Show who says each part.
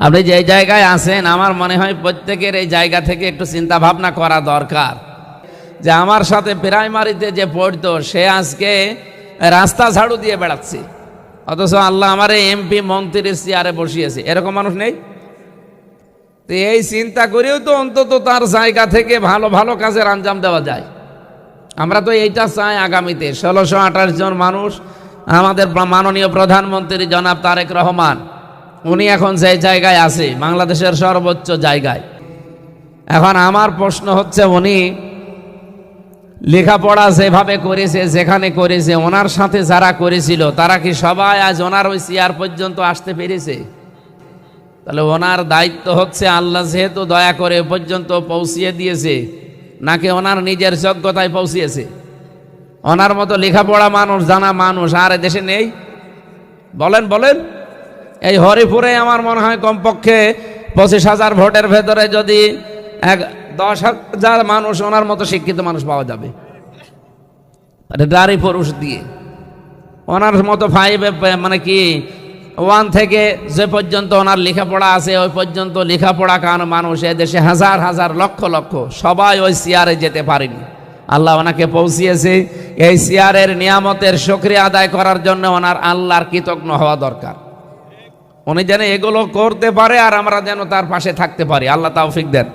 Speaker 1: আপনি যে জায়গায় আছেন, আমার মনে হয় প্রত্যেকের এই জায়গা থেকে একটু চিন্তা ভাবনা করা দরকার যে আমার সাথে প্রাইমারিতে যে পড়তো সে আজকে রাস্তা ঝাড়ু দিয়ে বেড়াচ্ছে, অথচ আল্লাহ আমার এমপি মন্ত্রীর চেয়ারে বসিয়েছে। এরকম মানুষ নেই? তো এই চিন্তা করেও তো অন্তত তার জায়গা থেকে ভালো ভালো কাজের আঞ্জাম দেওয়া যায়। আমরা তো এইটা চাই আগামীতে 1628 জন মানুষ, আমাদের মাননীয় প্রধানমন্ত্রী জনাব তারেক রহমান, উনি এখন যে জায়গায় আছে বাংলাদেশের সর্বোচ্চ জায়গায়। এখন আমার প্রশ্ন হচ্ছে, উনি লেখাপড়া যেভাবে করেছে, যেখানে করেছে, ওনার সাথে যারা করেছিল তারা কি সবাই আজ ওনার ওই চেয়ার পর্যন্ত আসতে পেরেছে? তাহলে ওনার দায়িত্ব হচ্ছে, আল্লাহ যেহেতু দয়া করে পর্যন্ত পৌঁছিয়ে দিয়েছে, নাকি ওনার নিজের যোগ্যতায় পৌঁছিয়েছে? ওনার মতো লেখাপড়া মানুষ, জানা মানুষ আর দেশে নেই? বলেন বলেন। এই হরিপুরে আমার মনে হয় কমপক্ষে 25,000 ভোটের ভেতরে যদি 10,000 মানুষ ওনার মতো শিক্ষিত মানুষ পাওয়া যাবে, নারী পুরুষ দিয়ে। ওনার মতো 5 মানে কি 1 থেকে যে পর্যন্ত ওনার লেখাপড়া আছে ওই পর্যন্ত লেখাপড়া কান মানুষ এদেশে হাজার হাজার লক্ষ লক্ষ, সবাই ওই চেয়ারে যেতে পারেনি। আল্লাহ ওনাকে পৌঁছিয়েছে। এই চেয়ারের নিয়ামতের শুকরিয়া আদায় করার জন্য ওনার আল্লাহর কৃতজ্ঞ হওয়া দরকার। উনি যেন এগুলো করতে পারে আর আমরা যেন তার পাশে থাকতে পারি। আল্লাহ তৌফিক দেন।